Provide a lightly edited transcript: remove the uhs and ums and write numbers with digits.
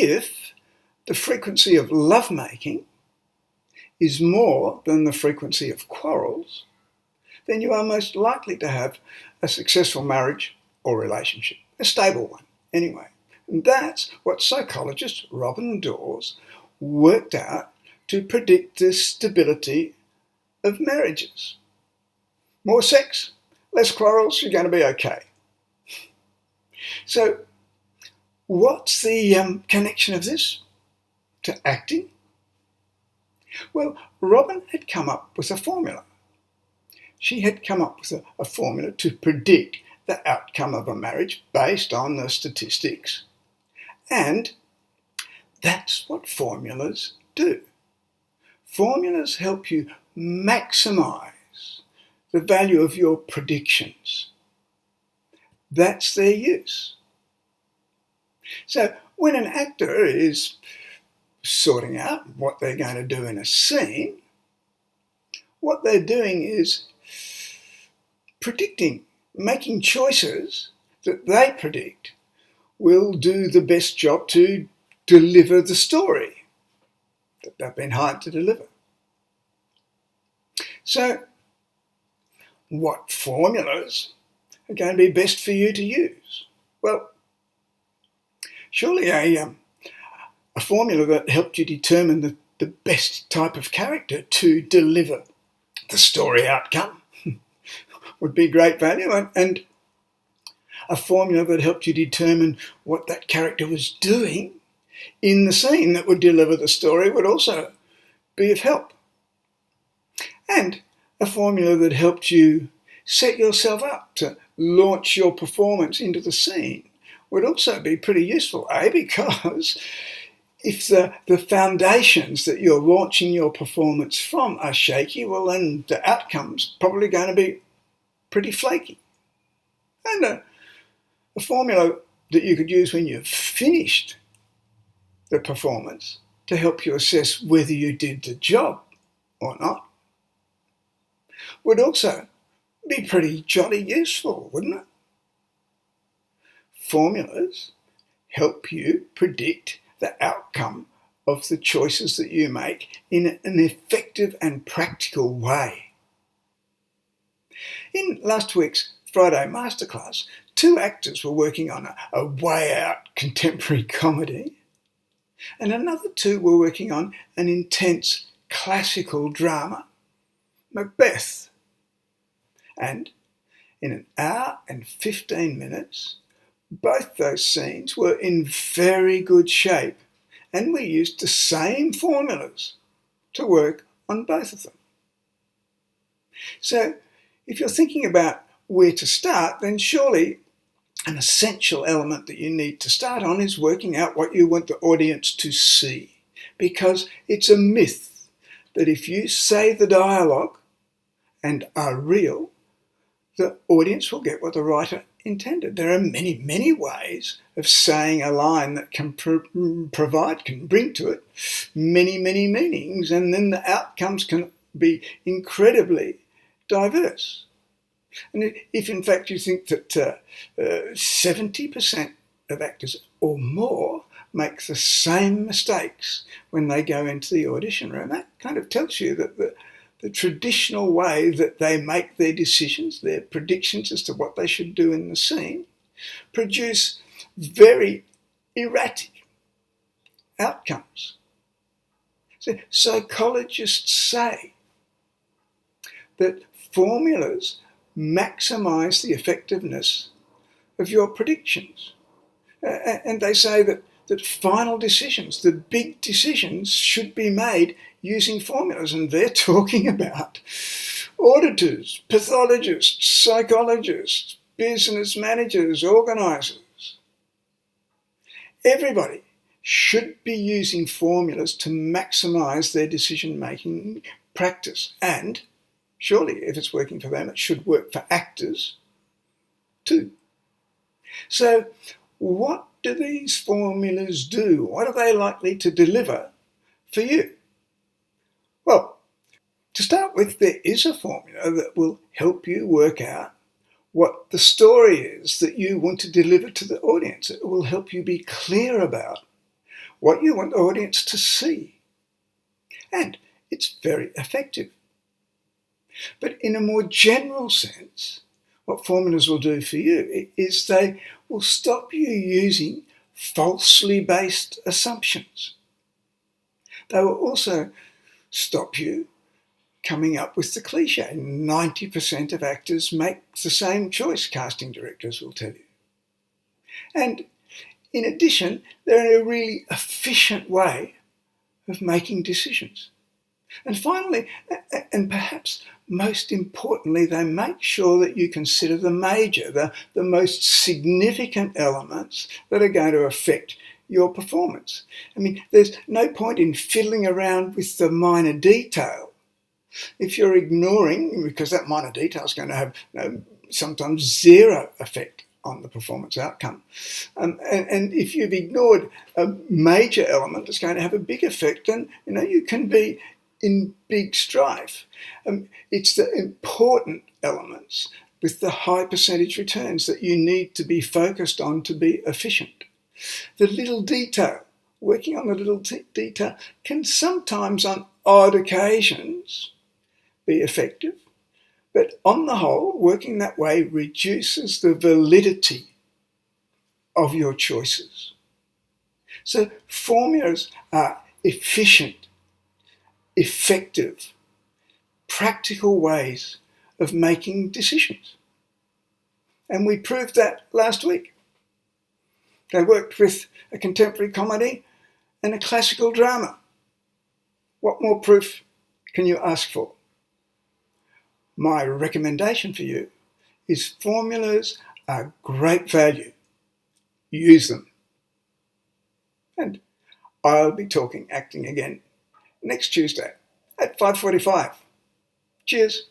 if the frequency of lovemaking is more than the frequency of quarrels, then you are most likely to have a successful marriage or relationship, a stable one anyway. And that's what psychologist Robin Dawes worked out to predict the stability of marriages. More sex, less quarrels, you're going to be okay. So what's the connection of this to acting? Well, Robin had come up with a formula. She had come up with a formula to predict the outcome of a marriage based on the statistics. And that's what formulas do. Formulas help you maximize the value of your predictions. That's their use. So when an actor is sorting out what they're going to do in a scene, what they're doing is predicting, making choices that they predict will do the best job to deliver the story that they've been hired to deliver. So, what formulas are going to be best for you to use? Well, surely a formula that helped you determine the best type of character to deliver the story outcome would be great value, and a formula that helped you determine what that character was doing in the scene that would deliver the story would also be of help. And a formula that helped you set yourself up to launch your performance into the scene would also be pretty useful, because if the foundations that you're launching your performance from are shaky, well then the outcome's probably going to be pretty flaky. And a formula that you could use when you've finished the performance to help you assess whether you did the job or not would also be pretty jolly useful, wouldn't it? Formulas help you predict the outcome of the choices that you make in an effective and practical way. In last week's Friday Masterclass, 2 actors were working on a way-out contemporary comedy, and another 2 were working on an intense classical drama, Macbeth. And in an hour and 15 minutes, both those scenes were in very good shape, and we used the same formulas to work on both of them. So if you're thinking about where to start, then surely an essential element that you need to start on is working out what you want the audience to see, because it's a myth that if you say the dialogue and are real, the audience will get what the writer intended. There are many, many ways of saying a line that can can bring to it many, many meanings, and then the outcomes can be incredibly diverse. And if in fact you think that 70% of actors or more make the same mistakes when they go into the audition room, that kind of tells you that the traditional way that they make their decisions, their predictions as to what they should do in the scene, produce very erratic outcomes. So psychologists say that formulas maximize the effectiveness of your predictions. And they say that final decisions, the big decisions, should be made using formulas. And they're talking about auditors, pathologists, psychologists, business managers, organisers. Everybody should be using formulas to maximise their decision-making practice. And surely, if it's working for them, it should work for actors too. So what do these formulas do? What are they likely to deliver for you? Well, to start with, there is a formula that will help you work out what the story is that you want to deliver to the audience. It will help you be clear about what you want the audience to see. And it's very effective. But in a more general sense, what formulas will do for you is they will stop you using falsely based assumptions. They will also stop you coming up with the cliche. 90% of actors make the same choice, casting directors will tell you. And in addition, they're a really efficient way of making decisions. And finally, and perhaps most importantly, they make sure that you consider the major, the most significant elements that are going to affect your performance. I mean, there's no point in fiddling around with the minor detail if you're ignoring, because that minor detail is going to have sometimes zero effect on the performance outcome. And if you've ignored a major element, it's going to have a big effect, and you can be in big strife. It's the important elements with the high percentage returns that you need to be focused on to be efficient. The little detail, working on the little detail, can sometimes on odd occasions be effective, but on the whole, working that way reduces the validity of your choices. So formulas are efficient, effective, practical ways of making decisions. And we proved that last week. They worked with a contemporary comedy and a classical drama. What more proof can you ask for? My recommendation for you is formulas are great value. Use them. And I'll be talking acting again next Tuesday at 5:45. Cheers.